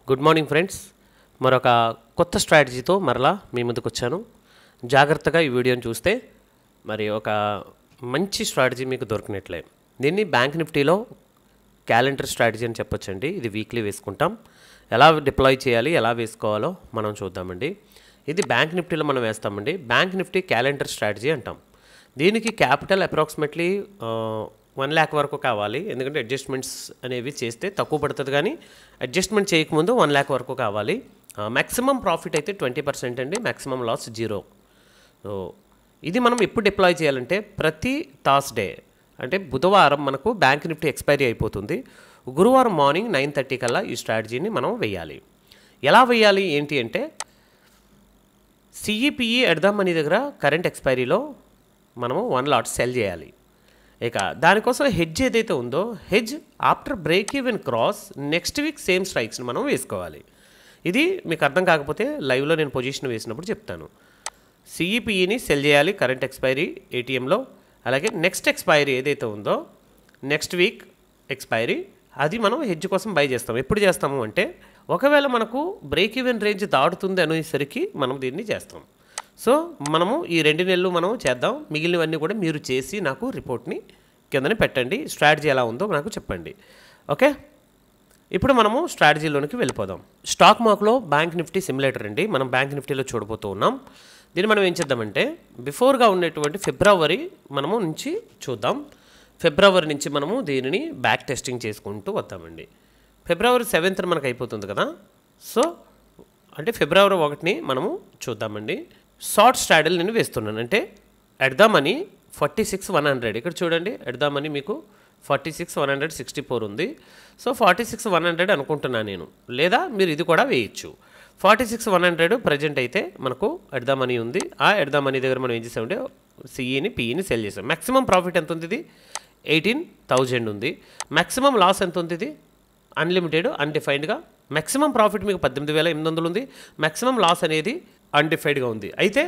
Good morning friends. మరొక కొత్త స్ట్రాటజీతో మరలా మీ ముందుకు వచ్చాను. జాగ్రత్తగా ఈ వీడియోని చూస్తే మరి ఒక మంచి స్ట్రాటజీ మీకు దొరికినట్లే. దీన్ని బ్యాంక్ నిఫ్టీలో క్యాలెండర్ స్ట్రాటజీ అని చెప్పొచ్చండి. ఇది వీక్లీ వేసుకుంటాం. ఎలా డిప్లాయ్ చేయాలి, ఎలా వేసుకోవాలో మనం చూద్దామండి. ఇది బ్యాంక్ నిఫ్టీలో మనం వేస్తామండి. బ్యాంక్ నిఫ్టీ క్యాలెండర్ స్ట్రాటజీ అంటాం. దీనికి క్యాపిటల్ అప్రాక్సిమేట్లీ 1 lakh వరకు కావాలి. ఎందుకంటే అడ్జస్ట్మెంట్స్ అనేవి చేస్తే తక్కువ పడుతుంది, కానీ అడ్జస్ట్మెంట్ చేయకముందు 1 lakh వరకు కావాలి. మ్యాక్సిమం ప్రాఫిట్ అయితే 20% అండి, మ్యాక్సిమం లాస్ 0. సో ఇది మనం ఎప్పుడు డిప్లాయ్ చేయాలంటే ప్రతి థర్స్డే, అంటే బుధవారం మనకు బ్యాంక్ నిఫ్టీ ఎక్స్పైరీ అయిపోతుంది. గురువారం మార్నింగ్ 9:30 కల్లా ఈ స్ట్రాటజీని మనం వేయాలి. ఎలా వేయాలి ఏంటి అంటే, సిఈపిఈ ఎట్ ద మనీ దగ్గర కరెంట్ ఎక్స్పైరీలో మనము 1 lot సెల్ చేయాలి. ఇక దానికోసం హెడ్జ్ ఏదైతే ఉందో, hedge after break even cross next week same స్ట్రైక్స్ని మనం వేసుకోవాలి. ఇది మీకు అర్థం కాకపోతే లైవ్లో నేను పొజిషన్ వేసినప్పుడు చెప్తాను. సిఈపిఈని సెల్ చేయాలి కరెంట్ ఎక్స్పైరీ ఏటీఎంలో. అలాగే నెక్స్ట్ ఎక్స్పైరీ ఏదైతే ఉందో, నెక్స్ట్ వీక్ ఎక్స్పైరీ, అది మనం హెడ్జ్ కోసం బై చేస్తాం. ఎప్పుడు చేస్తాము అంటే, ఒకవేళ మనకు బ్రేక్ ఈవెన్ రేంజ్ దాటుతుంది అనేసరికి మనం దీన్ని చేస్తాం. సో మనము ఈ 2 నెలలు మనం చేద్దాం. మిగిలినవన్నీ కూడా మీరు చేసి నాకు రిపోర్ట్ని కిందనే పెట్టండి. స్ట్రాటజీ ఎలా ఉందో నాకు చెప్పండి. ఓకే, ఇప్పుడు మనము స్ట్రాటజీలోనికి వెళ్ళిపోదాం. స్టాక్ మార్కెట్లో బ్యాంక్ నిఫ్టీ సిమ్యులేటర్ అండి. మనం బ్యాంక్ నిఫ్టీలో చూడబోతూ ఉన్నాం. దీన్ని మనం ఏం చేద్దామంటే, బిఫోర్గా ఉన్నటువంటి ఫిబ్రవరి మనము నుంచి చూద్దాం. ఫిబ్రవరి నుంచి మనము దీనిని బ్యాక్ టెస్టింగ్ చేసుకుంటూ వద్దామండి. ఫిబ్రవరి 7th మనకు అయిపోతుంది కదా. సో అంటే ఫిబ్రవరి 1ని మనము చూద్దామండి. షార్ట్ స్ట్రాడల్ నేను వేస్తున్నాను. అంటే ఎట్ ద మనీ 46,100. ఇక్కడ చూడండి, ఎట్ ద మనీ మీకు 46,164 ఉంది. సో 46,100 అనుకుంటున్నాను నేను, లేదా మీరు ఇది కూడా వేయచ్చు. 46,100 ప్రజెంట్ అయితే మనకు ఎట్ ద మనీ ఉంది. ఆ ఎట్ ద మనీ దగ్గర మనం ఏం చేసామంటే సిఈని పిఈని సెల్ చేసాం. మ్యాక్సిమం ప్రాఫిట్ ఎంత ఉంది? ఇది 18,000 ఉంది. మ్యాక్సిమం లాస్ ఎంత ఉంది? ఇది అన్లిమిటెడ్ అన్డిఫైన్డ్గా. మ్యాక్సిమం ప్రాఫిట్ మీకు 18,800 ఉంది. మ్యాక్సిమం లాస్ అనేది అన్డిఫైన్డ్గా ఉంది. అయితే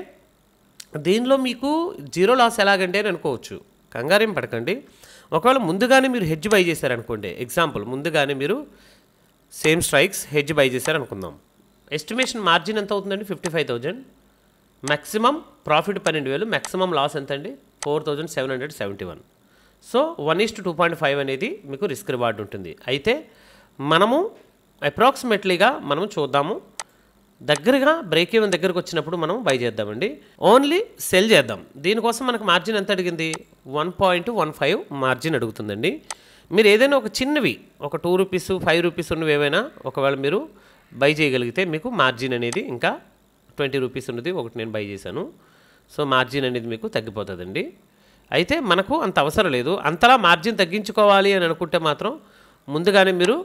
దీనిలో మీకు 0 లాస్ ఎలాగంటే అని అనుకోవచ్చు. కంగారేం పడకండి. ఒకవేళ ముందుగానే మీరు హెడ్జ్ బై చేశారనుకోండి, ఎగ్జాంపుల్ ముందుగానే మీరు సేమ్ స్ట్రైక్స్ హెడ్జ్ బై చేశారనుకుందాం. ఎస్టిమేషన్ మార్జిన్ ఎంత అవుతుందండి? 55,000. Maximum profit 12,000. మ్యాక్సిమం లాస్ ఎంత అండి? 4,771. సో 1:2.5 అనేది మీకు రిస్క్ రివార్డ్ ఉంటుంది. అయితే మనము అప్రాక్సిమేట్లీగా మనం చూద్దాము, దగ్గరగా బ్రేక్ ఈవెన్ దగ్గరకు వచ్చినప్పుడు మనం బై చేద్దామండి. ఓన్లీ సెల్ చేద్దాం. దీనికోసం మనకు మార్జిన్ ఎంత అడిగింది? 1.15 మార్జిన్ అడుగుతుందండి. మీరు ఏదైనా ఒక చిన్నవి, ఒక 2 రూపీస్ 5 రూపీస్ ఉన్నవి ఏవైనా ఒకవేళ మీరు బై చేయగలిగితే మీకు మార్జిన్ అనేది ఇంకా 20 రూపీస్ ఉన్నది ఒకటి నేను బై చేశాను. సో మార్జిన్ అనేది మీకు తగ్గిపోతుందండి. అయితే మనకు అంత అవసరం లేదు. అంతలా మార్జిన్ తగ్గించుకోవాలి అని అనుకుంటే మాత్రం ముందుగానే మీరు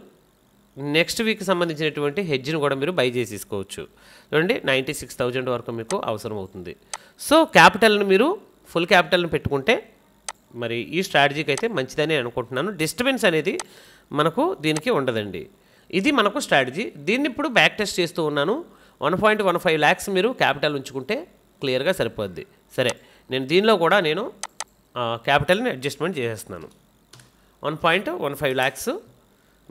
నెక్స్ట్ వీక్ సంబంధించినటువంటి హెడ్జ్ని కూడా మీరు బై చేసేసుకోవచ్చు. చూడండి, 96,000 వరకు మీకు అవసరం అవుతుంది. సో క్యాపిటల్ని మీరు ఫుల్ క్యాపిటల్ని పెట్టుకుంటే మరి ఈ స్ట్రాటజీకి అయితే మంచిదని అనుకుంటున్నాను. డిస్టర్బెన్స్ అనేది మనకు దీనికి ఉండదండి. ఇది మనకు స్ట్రాటజీ. దీన్ని ఇప్పుడు బ్యాక్ టెస్ట్ చేస్తూ ఉన్నాను. 1.15 lakhs మీరు క్యాపిటల్ ఉంచుకుంటే క్లియర్గా సరిపోద్ది. సరే, నేను దీనిలో కూడా నేను క్యాపిటల్ని అడ్జస్ట్మెంట్ చేసేస్తున్నాను. 1.15 lakhs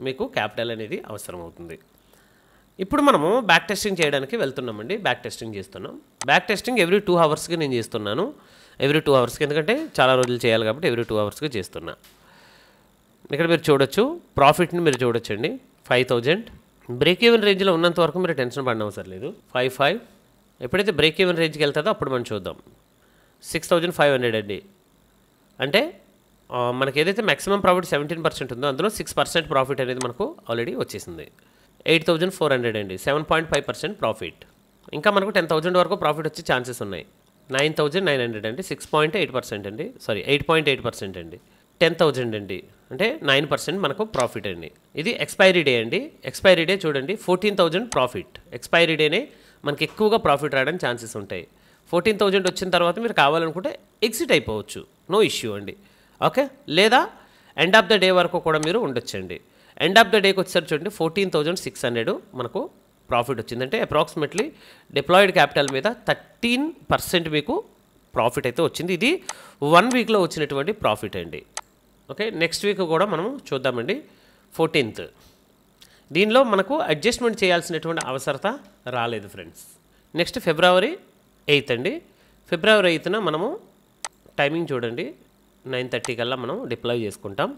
మీకు క్యాపిటల్ అనేది అవసరం అవుతుంది. ఇప్పుడు మనము బ్యాక్ టెస్టింగ్ చేయడానికి వెళ్తున్నామండి. బ్యాక్ టెస్టింగ్ చేస్తున్నాం. బ్యాక్ టెస్టింగ్ ఎవ్రీ 2 hours నేను చేస్తున్నాను. ఎవ్రీ 2 hours, ఎందుకంటే చాలా రోజులు చేయాలి కాబట్టి ఎవ్రీ 2 hours చేస్తున్నా. ఇక్కడ మీరు చూడొచ్చు, ప్రాఫిట్ని మీరు చూడొచ్చండి. 5,000 బ్రేక్ ఈవెన్ రేంజ్లో ఉన్నంత వరకు మీరు టెన్షన్ పడిన అవసరం లేదు. 5,500 ఎప్పుడైతే బ్రేక్ ఈవెన్ రేంజ్కి వెళ్తుందో అప్పుడు మనం చూద్దాం. 6,500 అండి. అంటే మనకి ఏదైతే మ్యాక్సిమం ప్రాఫిట్ 17% ఉందో అందులో 6% ప్రాఫిట్ అనేది మనకు ఆల్రెడీ వచ్చేసింది. 8,400 అండి, 7.5% ప్రాఫిట్. ఇంకా మనకు 10,000 వరకు ప్రాఫిట్ వచ్చే ఛాన్సెస్ ఉన్నాయి. 9,900 అండి, 6.8% అండి, సారీ 8.8% అండి. 10,000 అండి, అంటే 9% మనకు ప్రాఫిట్ అండి. ఇది ఎక్స్పైరీ డే అండి. ఎక్స్పైరీ డే చూడండి, 14,000 ప్రాఫిట్. ఎక్స్పైరీ డేనే మనకి ఎక్కువగా ప్రాఫిట్ రావడానికి ఛాన్సెస్ ఉంటాయి. 14,000 వచ్చిన తర్వాత మీరు కావాలనుకుంటే ఎగ్జిట్ అయిపోవచ్చు, నో ఇష్యూ అండి. ఓకే, లేదా ఎండ్ ఆఫ్ ద డే వరకు కూడా మీరు ఉండొచ్చండి. ఎండ్ ఆఫ్ ద డేకి వచ్చేసరికి చూడండి 14,600 మనకు ప్రాఫిట్ వచ్చిందంటే అప్రాక్సిమేట్లీ డిప్లాయిడ్ క్యాపిటల్ మీద 13% మీకు ప్రాఫిట్ అయితే వచ్చింది. ఇది 1 వీక్లో వచ్చినటువంటి ప్రాఫిట్ అండి. ఓకే, నెక్స్ట్ వీక్ కూడా మనం చూద్దామండి. 14th దీనిలో మనకు అడ్జస్ట్మెంట్ చేయాల్సినటువంటి అవసరత రాలేదు ఫ్రెండ్స్. నెక్స్ట్ ఫిబ్రవరి 8 అండి. ఫిబ్రవరి 8న మనము టైమింగ్ చూడండి 9:30 కల్లా మనం డిప్లాయ్ చేసుకుంటాం.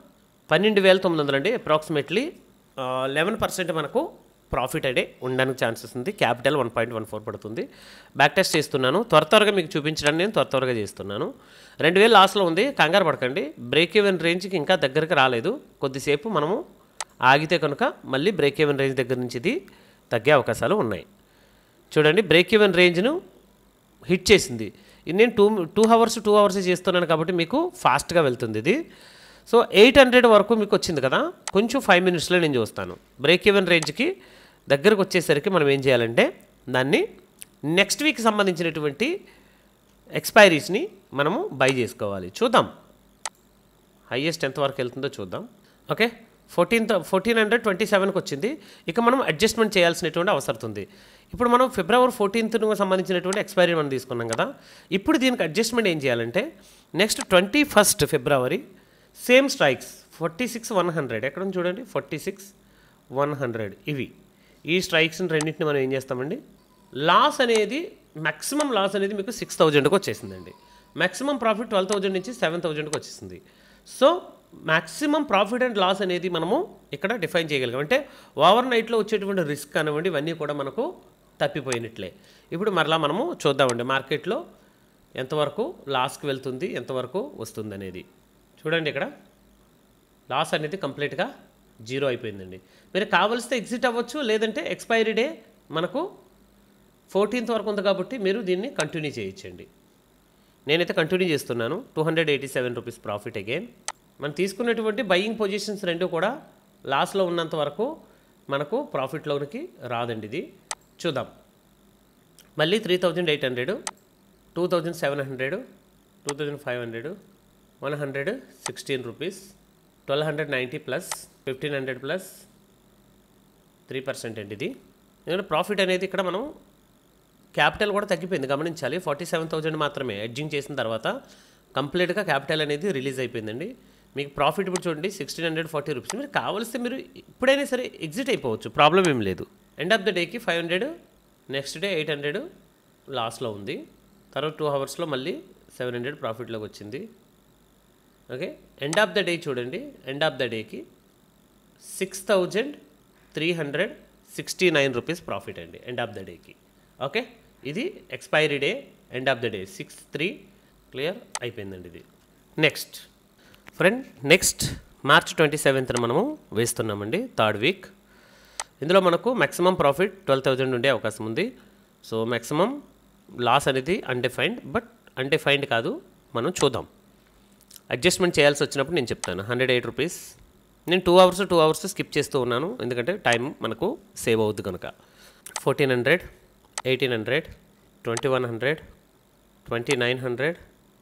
12,900 అండి. అప్రాక్సిమేట్లీ 11% మనకు ప్రాఫిట్ అడే ఉండడానికి ఛాన్సెస్ ఉంది. క్యాపిటల్ 1.14 పడుతుంది. బ్యాక్ టెస్ట్ చేస్తున్నాను, త్వరగా మీకు చూపించడానికి నేను త్వరగా చేస్తున్నాను. 2,000 లాస్లో ఉంది, కంగారు పడకండి. బ్రేక్ ఈవెన్ రేంజ్కి ఇంకా దగ్గరికి రాలేదు. కొద్దిసేపు మనము ఆగితే కనుక మళ్ళీ బ్రేక్ ఈవెన్ రేంజ్ దగ్గర నుంచి ఇది తగ్గే అవకాశాలు ఉన్నాయి. చూడండి బ్రేక్ ఈవెన్ రేంజ్ను హిట్ చేసింది. ఇది నేను 2 అవర్స్ చేస్తున్నాను కాబట్టి మీకు ఫాస్ట్గా వెళ్తుంది ఇది. సో 800 వరకు మీకు వచ్చింది కదా, కొంచెం 5 మినిట్స్లో నేను చూస్తాను. బ్రేక్ ఈవెన్ రేంజ్కి దగ్గరకు వచ్చేసరికి మనం ఏం చేయాలంటే దాన్ని నెక్స్ట్ వీక్ సంబంధించినటువంటి ఎక్స్పైరీస్ని మనము బై చేసుకోవాలి. చూద్దాం హైయెస్ట్ ఎంతవరకు వెళ్తుందో చూద్దాం. ఓకే, 1427కి వచ్చింది. ఇక మనం అడ్జస్ట్మెంట్ చేయాల్సినటువంటి అవసరం ఉంది. ఇప్పుడు మనం ఫిబ్రవరి 14th సంబంధించినటువంటి ఎక్స్పైరీ మనం తీసుకున్నాం కదా. ఇప్పుడు దీనికి అడ్జస్ట్మెంట్ ఏం చేయాలంటే నెక్స్ట్ 21st ఫిబ్రవరి సేమ్ స్ట్రైక్స్ 46,100 ఎక్కడ చూడండి 46,100 ఇవి. ఈ స్ట్రైక్స్ని రెండింటిని మనం ఏం చేస్తామండి, లాస్ అనేది మ్యాక్సిమం లాస్ అనేది మీకు 6,000కి వచ్చేసిందండి. మ్యాక్సిమం ప్రాఫిట్ 12,000 నుంచి 7,000కి వచ్చేసింది. So maximum profit and loss అనేది మనము ఇక్కడ డిఫైన్ చేయగలిగాం. అంటే ఓవర్ నైట్లో వచ్చేటువంటి రిస్క్ అనివ్వండి ఇవన్నీ కూడా మనకు తప్పిపోయినట్లే. ఇప్పుడు మరలా మనము చూద్దామండి మార్కెట్లో ఎంతవరకు లాస్కి వెళ్తుంది, ఎంతవరకు వస్తుంది అనేది. చూడండి ఇక్కడ లాస్ అనేది కంప్లీట్గా 0 అయిపోయిందండి. మీరు కావలిస్తే ఎగ్జిట్ అవ్వచ్చు, లేదంటే ఎక్స్పైరీ డే మనకు 14th వరకు ఉంది కాబట్టి మీరు దీన్ని కంటిన్యూ చేయొచ్చండి. నేనైతే కంటిన్యూ చేస్తున్నాను. 287 రూపీస్ ప్రాఫిట్ అగైన్. మనం తీసుకున్నటువంటి బయింగ్ పొజిషన్స్ రెండు కూడా లాస్లో ఉన్నంత వరకు మనకు ప్రాఫిట్లోనికి రాదండి. ఇది చూద్దాం. మళ్ళీ 3,800, 2,700, 2,500, 116 రూపీస్, 1,290 ప్లస్ 1,500 ప్లస్ 3% అండి ఇది. ఎందుకంటే ప్రాఫిట్ అనేది ఇక్కడ మనం క్యాపిటల్ కూడా తగ్గిపోయింది గమనించాలి. 47,000 మాత్రమే ఎడ్జింగ్ చేసిన తర్వాత కంప్లీట్గా క్యాపిటల్ అనేది రిలీజ్ అయిపోయిందండి. మీకు ప్రాఫిట్ ఇప్పుడు చూడండి 1,640 రూపీస్. మీరు కావాల్సి మీరు ఇప్పుడైనా సరే ఎగ్జిట్ అయిపోవచ్చు, ప్రాబ్లం ఏం లేదు. ఎండ్ ఆఫ్ ద డేకి 500, నెక్స్ట్ డే 800 లాస్లో ఉంది. తర్వాత 2 అవర్స్లో మళ్ళీ 700 ప్రాఫిట్లోకి వచ్చింది. Okay, end of the day చూడండి, ఎండ్ ఆఫ్ ద డేకి 6,369 రూపీస్ ప్రాఫిట్ అండి ఎండ్ ఆఫ్ ద డేకి. ఓకే, ఇది expiry day end of the day 6/3 clear అయిపోయిందండి ఇది. Next friend, next March 27th మనము వేస్తున్నామండి, థర్డ్ వీక్. ఇందులో మనకు మ్యాక్సిమం ప్రాఫిట్ 12,000 ఉండే అవకాశం ఉంది. సో మ్యాక్సిమం లాస్ అనేది అన్డిఫైన్డ్, బట్ అన్డిఫైన్డ్ కాదు, మనం చూద్దాం. అడ్జస్ట్మెంట్ చేయాల్సి వచ్చినప్పుడు నేను చెప్తాను. 108 రూపీస్. నేను 2 అవర్స్ స్కిప్ చేస్తూ ఉన్నాను, ఎందుకంటే టైం మనకు సేవ్ అవుద్ది కనుక. 1,400, 1,800, 2,100, 2,900,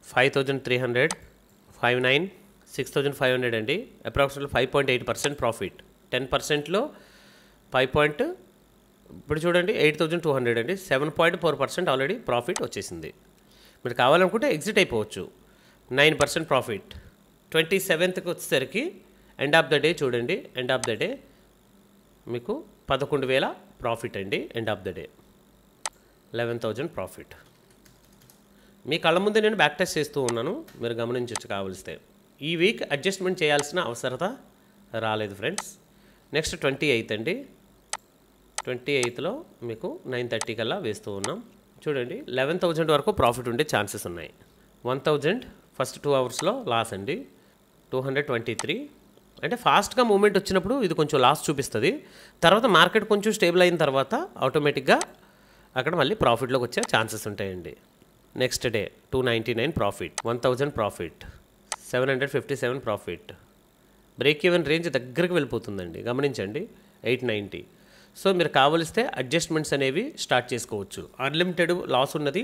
5,300, 59, 6,500 అండి. Approximately 5.8% profit. 10%లో 5. ఇప్పుడు చూడండి 8,200 అండి. 7.4% ఆల్రెడీ ప్రాఫిట్ వచ్చేసింది. మీరు కావాలనుకుంటే ఎగ్జిట్ అయిపోవచ్చు. 9% ప్రాఫిట్. 27th వచ్చేసరికి ఎండ్ ఆఫ్ ద డే చూడండి, ఎండ్ ఆఫ్ ద డే మీకు 11,000 ప్రాఫిట్ అండి. End of the day 11,000 profit. మీ కళ్ళ ముందే నేను బ్యాక్ టెస్ట్ చేస్తూ ఉన్నాను, మీరు గమనించవచ్చు కావలిస్తే. ఈ వీక్ అడ్జస్ట్మెంట్ చేయాల్సిన అవసరత రాలేదు ఫ్రెండ్స్. నెక్స్ట్ 28th అండి. 28thలో మీకు 9:30 కల్లా వేస్తూ ఉన్నాం. చూడండి 11,000 వరకు ప్రాఫిట్ ఉండే ఛాన్సెస్ ఉన్నాయి. 1,000 ఫస్ట్ 2 అవర్స్లో లాస్ అండి. 223 అంటే ఫాస్ట్గా మూమెంట్ వచ్చినప్పుడు ఇది కొంచెం లాస్ చూపిస్తుంది. తర్వాత మార్కెట్ కొంచెం స్టేబుల్ అయిన తర్వాత ఆటోమేటిక్గా అక్కడ మళ్ళీ ప్రాఫిట్లోకి వచ్చే ఛాన్సెస్ ఉంటాయండి. Next day 299 profit, 1,000 profit, 757 profit. Break even range దగ్గరికి వెళ్ళిపోతుందండి, గమనించండి 890. సో మీరు కావలిస్తే అడ్జస్ట్మెంట్స్ అనేవి స్టార్ట్ చేసుకోవచ్చు. అన్లిమిటెడ్ లాస్ ఉన్నది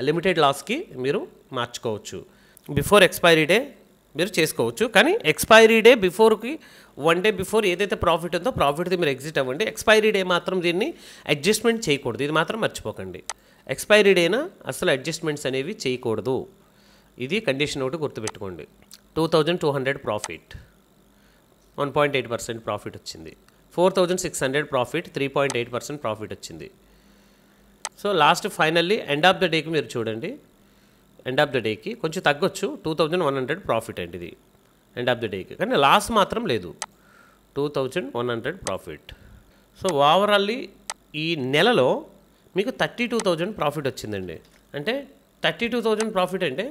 లిమిటెడ్ లాస్కి మీరు మార్చుకోవచ్చు. బిఫోర్ ఎక్స్పైరీ డే మీరు చేసుకోవచ్చు, కానీ ఎక్స్పైరీ డే బిఫోర్కి 1 డే బిఫోర్ ఏదైతే ప్రాఫిట్ ఉందో ప్రాఫిట్ది మీరు ఎగ్జిట్ అవ్వండి. ఎక్స్పైరీ డే మాత్రం దీన్ని అడ్జస్ట్మెంట్ చేయకూడదు, ఇది మాత్రం మర్చిపోకండి. ఎక్స్పైరీ డేనా అసలు అడ్జస్ట్మెంట్స్ అనేవి చేయకూడదు, ఇది కండిషన్ ఒకటి గుర్తుపెట్టుకోండి. 2,200 ప్రాఫిట్, 1.8% ప్రాఫిట్ వచ్చింది. 4600 ప్రాఫిట్, 3.8% ప్రాఫిట్ వచ్చింది. So last finally end of the డేకి మీరు చూడండి, ఎండ్ ఆఫ్ ద డేకి కొంచెం తగ్గొచ్చు, 2100 ప్రాఫిట్ అండి ఇది ఎండ్ ఆఫ్ ద డేకి, కానీ లాస్ మాత్రం లేదు, 2100 ప్రాఫిట్. సో ఓవరాల్లీ ఈ నెలలో మీకు 32,000 ప్రాఫిట్ వచ్చిందండి. అంటే 32,000 ప్రాఫిట్ అంటే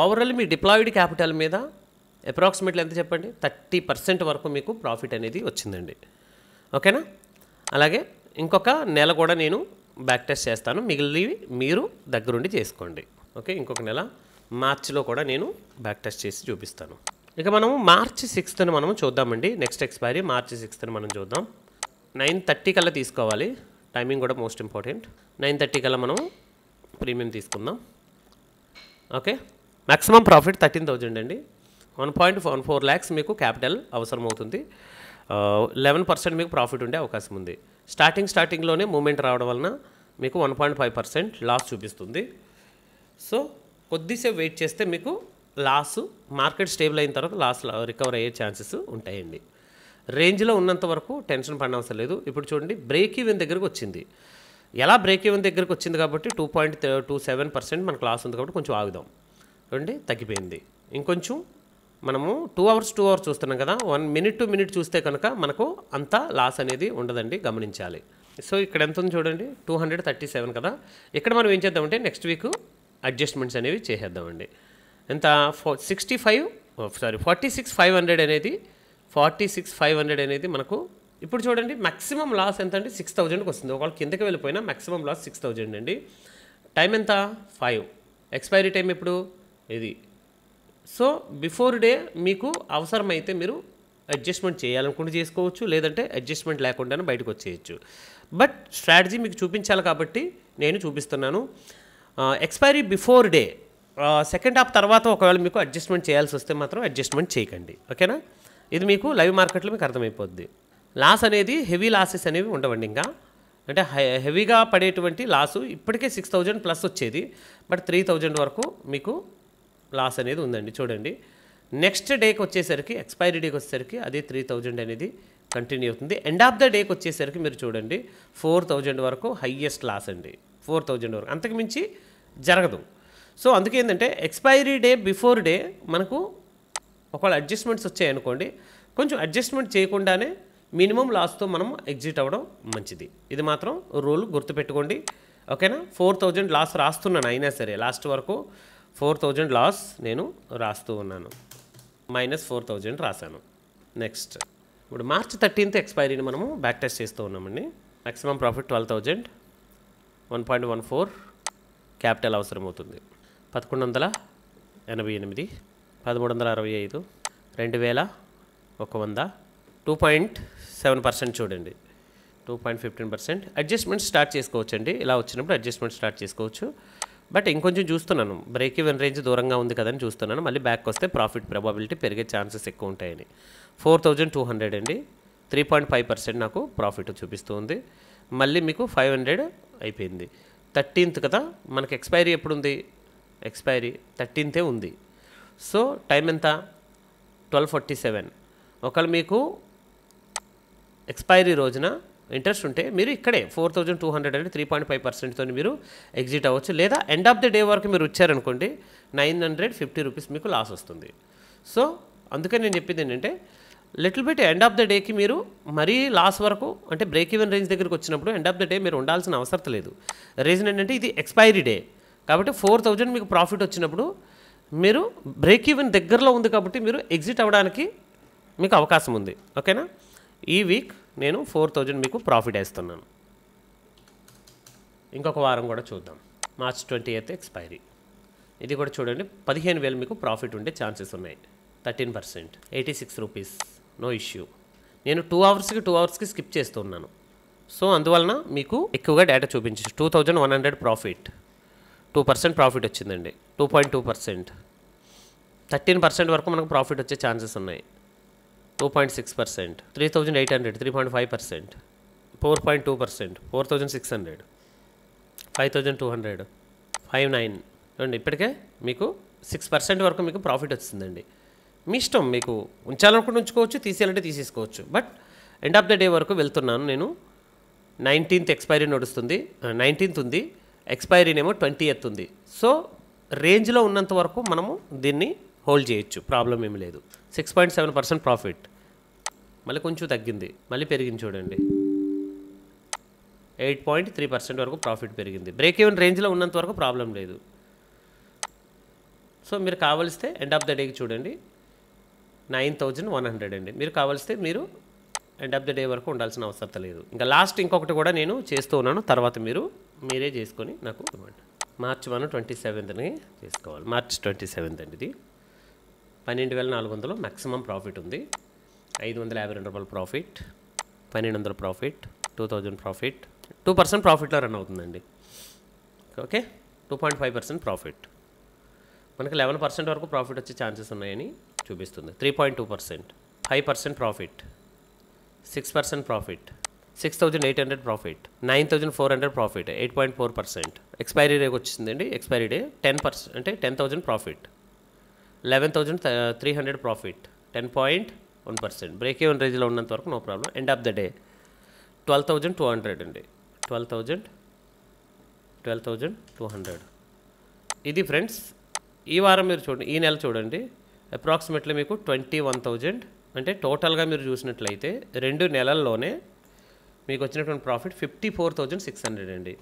ఓవరాల్ మీ డిప్లాయిడ్ క్యాపిటల్ మీద అప్రాక్సిమేట్లీ ఎంత చెప్పండి, 30% వరకు మీకు ప్రాఫిట్ అనేది వచ్చిందండి. ఓకేనా? అలాగే ఇంకొక నెల కూడా నేను బ్యాక్ టెస్ట్ చేస్తాను, మిగిలినవి మీరు దగ్గరుండి చేసుకోండి. ఓకే, ఇంకొక నెల మార్చిలో కూడా నేను బ్యాక్ టెస్ట్ చేసి చూపిస్తాను. ఇక మనము మార్చి 6th మనము చూద్దామండి. నెక్స్ట్ ఎక్స్పైరీ మార్చి 6th మనం చూద్దాం. 9:30 కల్లా తీసుకోవాలి, టైమింగ్ కూడా మోస్ట్ ఇంపార్టెంట్. 9:30 కల్లా మనం ప్రీమియం తీసుకుందాం. ఓకే, మ్యాక్సిమం ప్రాఫిట్ 13,000 అండి. 1.14 lakhs మీకు క్యాపిటల్ అవసరం అవుతుంది. 11% మీకు ప్రాఫిట్ ఉండే అవకాశం ఉంది. స్టార్టింగ్లోనే మూమెంట్ రావడం వలన మీకు 1.5% లాస్ చూపిస్తుంది. సో కొద్దిసేపు వెయిట్ చేస్తే మీకు లాస్ మార్కెట్ స్టేబుల్ అయిన తర్వాత లాస్ రికవర్ అయ్యే ఛాన్సెస్ ఉంటాయండి. రేంజ్లో ఉన్నంత వరకు టెన్షన్ పడిన అవసరం లేదు. ఇప్పుడు చూడండి, బ్రేక్ ఈవెన్ దగ్గరకు వచ్చింది. ఎలా బ్రేక్ ఈవెన్ దగ్గరకు వచ్చింది కాబట్టి 2.27% మనకు లాస్ ఉంది కాబట్టి కొంచెం ఆగుదాం. చూడండి తగ్గిపోయింది. ఇంకొంచెం మనము 2 hours చూస్తున్నాం కదా, 1 minute to minute చూస్తే కనుక మనకు అంత లాస్ అనేది ఉండదండి, గమనించాలి. సో ఇక్కడ ఎంత ఉంది చూడండి, 237 కదా. ఇక్కడ మనం ఏం చేద్దామంటే నెక్స్ట్ వీక్ అడ్జస్ట్మెంట్స్ అనేవి చేసేద్దామండి. ఎంత 46,500 అనేది 46,500 అనేది మనకు ఇప్పుడు చూడండి మ్యాక్సిమం లాస్ ఎంత అంటే 6,000కి వస్తుంది. ఒకవేళ కిందకి వెళ్ళిపోయినా మ్యాక్సిమం లాస్ 6,000 అండి. టైం ఎంత 5, ఎక్స్పైరీ టైం ఎప్పుడు ఇది. సో బిఫోర్ డే మీకు అవసరమైతే మీరు అడ్జస్ట్మెంట్ చేయాలనుకుంటే చేసుకోవచ్చు, లేదంటే అడ్జస్ట్మెంట్ లేకుండానే బయటకు వచ్చేయచ్చు. బట్ స్ట్రాటజీ మీకు చూపించాలి కాబట్టి నేను చూపిస్తున్నాను. Expiry before day, second half తర్వాత ఒకవేళ మీకు అడ్జస్ట్మెంట్ చేయాల్సి వస్తే మాత్రం అడ్జస్ట్మెంట్ చేయకండి. ఓకేనా? ఇది మీకు లైవ్ మార్కెట్లో మీకు అర్థమైపోద్ది. లాస్ అనేది హెవీ లాసెస్ అనేవి ఉండవండి. ఇంకా అంటే హెవీగా పడేటువంటి లాసు ఇప్పటికే 6,000 ప్లస్ వచ్చేది, బట్ 3,000 వరకు మీకు లాస్ అనేది ఉందండి. చూడండి నెక్స్ట్ డేకి వచ్చేసరికి, ఎక్స్పైరీ డేకి వచ్చేసరికి అదే 3,000 అనేది కంటిన్యూ అవుతుంది. ఎండ్ ఆఫ్ ద డేకి వచ్చేసరికి మీరు చూడండి 4,000 వరకు హయ్యెస్ట్ లాస్ అండి. 4,000 వరకు, అంతకు మించి జరగదు. సో అందుకే ఏంటంటే ఎక్స్పైరీ డే బిఫోర్ డే మనకు ఒకవేళ అడ్జస్ట్మెంట్స్ వచ్చాయనుకోండి, కొంచెం అడ్జస్ట్మెంట్ చేయకుండానే మినిమం లాస్తో మనం ఎగ్జిట్ అవ్వడం మంచిది. ఇది మాత్రం రూల్ గుర్తుపెట్టుకోండి. ఓకేనా? 4,000 లాస్ రాస్తున్నాను, అయినా సరే లాస్ట్ వరకు 4,000 లాస్ నేను రాస్తూ ఉన్నాను, -4,000 రాశాను. నెక్స్ట్ ఇప్పుడు మార్చ్ 13th ఎక్స్పైరీని మనము బ్యాక్ టెస్ట్ చేస్తూ ఉన్నామండి. మ్యాక్సిమం ప్రాఫిట్ 12,000, 1.14 క్యాపిటల్ అవసరం అవుతుంది. 1,188, 1,365, 2,100, 2.7% చూడండి, 2.15%. అడ్జస్ట్మెంట్ స్టార్ట్ చేసుకోవచ్చండి. ఇలా వచ్చినప్పుడు అడ్జస్ట్మెంట్ స్టార్ట్ చేసుకోవచ్చు. బట్ ఇంకొంచెం చూస్తున్నాను, బ్రేక్ ఈవెన్ రేంజ్ దూరంగా ఉంది కదని చూస్తున్నాను. మళ్ళీ బ్యాక్ వస్తే ప్రాఫిట్ ప్రాబబిలిటీ పెరిగే ఛాన్సెస్ ఎక్కువ ఉంటాయని. 4,200 అండి, 3.5% నాకు ప్రాఫిట్ చూపిస్తూ ఉంది. మళ్ళీ మీకు 500 అయిపోయింది. 13th కదా మనకి ఎక్స్పైరీ ఎప్పుడు ఉంది, ఎక్స్పైరీ 13th ఉంది. సో టైం ఎంత 12:47. ఒకవేళ మీకు ఎక్స్పైరీ రోజున ఇంట్రెస్ట్ ఉంటే మీరు ఇక్కడే 4,200 అంటే 3.5%తో మీరు ఎగ్జిట్ అవ్వచ్చు. లేదా ఎండ్ ఆఫ్ ద డే వరకు మీరు వచ్చారనుకోండి 950 రూపీస్ మీకు లాస్ వస్తుంది. సో అందుకని నేను చెప్పింది ఏంటంటే little bit end of the డేకి మీరు మరీ లాస్ వరకు, అంటే బ్రేక్ ఈవెన్ రేంజ్ దగ్గరికి వచ్చినప్పుడు ఎండ్ ఆఫ్ ద డే మీరు ఉండాల్సిన అవసరం లేదు. రీజన్ ఏంటంటే ఇది ఎక్స్పైరీ డే కాబట్టి 4,000 మీకు ప్రాఫిట్ వచ్చినప్పుడు మీరు బ్రేక్ ఈవెన్ దగ్గరలో ఉంది కాబట్టి మీరు ఎగ్జిట్ అవ్వడానికి మీకు అవకాశం ఉంది. ఓకేనా? ఈ వీక్ నేను 4,000 మీకు ప్రాఫిట్ వేస్తున్నాను. ఇంకొక వారం కూడా చూద్దాం. మార్చ్ 20th ఎక్స్పైరీ, ఇది కూడా చూడండి 15,000 మీకు ప్రాఫిట్ ఉండే ఛాన్సెస్ ఉన్నాయి. 13%, 86 రూపీస్, నో ఇష్యూ. నేను 2 అవర్స్కి స్కిప్ చేస్తున్నాను. సో అందువలన మీకు ఎక్కువగా డేటా చూపించచ్చు. 2,100 ప్రాఫిట్, 2% ప్రాఫిట్ వచ్చిందండి, 2.2%. 13% వరకు మనకు ప్రాఫిట్ వచ్చే ఛాన్సెస్ ఉన్నాయి. 2.6%, 3,800, 3.5%, 4.2%, 4,600, 5,200, 5,900. చూడండి ఇప్పటికే మీకు 6% వరకు మీకు ప్రాఫిట్ వస్తుందండి. మీ ఇష్టం, మీకు ఉంచాలనుకుంటే ఉంచుకోవచ్చు, తీసేయాలంటే తీసేసుకోవచ్చు. But end of the day వరకు వెళ్తున్నాను నేను. 19th ఎక్స్పైరీ నడుస్తుంది, 19th ఉంది, ఎక్స్పైరీనేమో 20th ఉంది. సో రేంజ్లో ఉన్నంత వరకు మనము దీన్ని హోల్డ్ చేయొచ్చు, ప్రాబ్లం ఏమి లేదు. 6.7% ప్రాఫిట్, మళ్ళీ కొంచెం తగ్గింది, మళ్ళీ పెరిగింది చూడండి, 8.3% వరకు ప్రాఫిట్ పెరిగింది. బ్రేక్ ఈవెన్ రేంజ్లో ఉన్నంత వరకు ప్రాబ్లం లేదు. సో మీరు కావలిస్తే ఎండ్ ఆఫ్ ద డేకి చూడండి 9,100 అండి. మీరు కావలిస్తే మీరు ఎండ్ ఆఫ్ ద డే వరకు ఉండాల్సిన అవసరం లేదు. ఇంకా లాస్ట్ ఇంకొకటి కూడా నేను చేస్తూ ఉన్నాను, తర్వాత మీరే చేసుకొని నాకు ఇవ్వండి. మార్చ్ 1, 27ని చేసుకోవాలి. మార్చ్ 27 అండి. ఇది 12,400 మ్యాక్సిమం ప్రాఫిట్ ఉంది. 552 రూపాయలు ప్రాఫిట్, 1,200 ప్రాఫిట్, 2,000 ప్రాఫిట్, 2% ప్రాఫిట్లో రన్ అవుతుందండి. Okay, 2.5% profit. మనకి 11% వరకు ప్రాఫిట్ వచ్చే ఛాన్సెస్ ఉన్నాయని చూపిస్తుంది. 3.2%, 5% profit, 6% profit, 6,800 profit, 9,400 profit, 8.4%. Expiry rate వచ్చిందండి. ఎక్స్పైరీ డే 10%, అంటే 10,000 ప్రాఫిట్, 11,300 ప్రాఫిట్, 10.1%. బ్రేక్ ఈవెన్ రేంజ్లో ఉన్నంత వరకు no problem. End of the day 12,200 అండి. 12,200. ఇది ఫ్రెండ్స్ ఈ వారం మీరు చూడండి, ఈ నెల చూడండి, అప్రాక్సిమేట్లీ మీకు 21,000, అంటే టోటల్గా మీరు చూసినట్లయితే 2 నెలల్లోనే మీకు వచ్చినటువంటి ప్రాఫిట్ 54,600 అండి.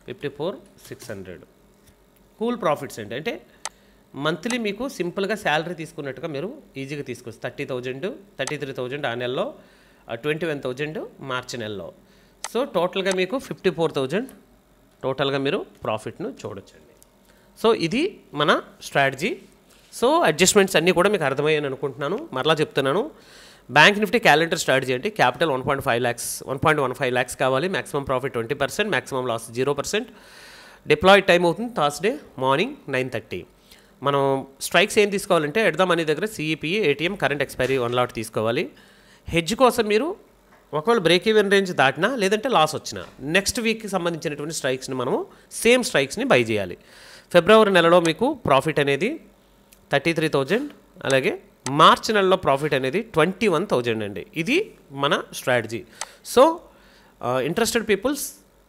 54,600 కూల్ ప్రాఫిట్స్ అండి. అంటే మంత్లీ మీకు సింపుల్గా శాలరీ తీసుకున్నట్టుగా మీరు ఈజీగా తీసుకోవచ్చు. 30,000, 33,000 ఆ నెలలో, 21,000 మార్చి నెలలో. సో టోటల్గా మీకు 54,000 టోటల్గా మీరు ప్రాఫిట్ను చూడొచ్చండి. సో ఇది మన స్ట్రాటజీ. సో అడ్జస్ట్మెంట్స్ అన్నీ కూడా మీకు అర్థమయ్యాయని అనుకుంటున్నాను. మరలా చెప్తున్నాను, బ్యాంక్ నిఫ్టీ క్యాలెండర్ స్ట్రాటజీ అంటే క్యాపిటల్ 1.15 lakhs కావాలి, maximum profit 20%, maximum loss 0%. Deployed time అవుతుంది థర్స్డే మార్నింగ్ 9:30. మనం స్ట్రైక్స్ ఏం తీసుకోవాలంటే ఎట్ ద మనీ దగ్గర CE PE, ATM, current expiry 1 lot తీసుకోవాలి. హెడ్జ్ కోసం మీరు ఒకవేళ బ్రేక్ ఈవెన్ రేంజ్ దాటినా లేదంటే లాస్ వచ్చినా నెక్స్ట్ వీక్కి సంబంధించినటువంటి స్ట్రైక్స్ని మనము సేమ్ స్ట్రైక్స్ని బై చేయాలి. ఫిబ్రవరి నెలలో మీకు ప్రాఫిట్ అనేది 33,000, అలాగే మార్చి నెలలో ప్రాఫిట్ అనేది 21,000 అండి. ఇది మన స్ట్రాటజీ. సో ఇంట్రెస్టెడ్ పీపుల్స్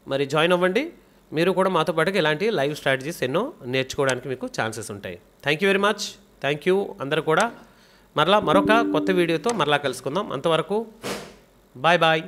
మరి జాయిన్ అవ్వండి. మీరు కూడా మాతో పాటుగా ఇలాంటి లైవ్ స్ట్రాటజీస్ ఎన్నో నేర్చుకోవడానికి మీకు ఛాన్సెస్ ఉంటాయి. Thank you very much. Thank you అందరూ కూడా. మరలా మరొక కొత్త వీడియోతో మరలా కలుసుకుందాం. అంతవరకు బాయ్ బాయ్.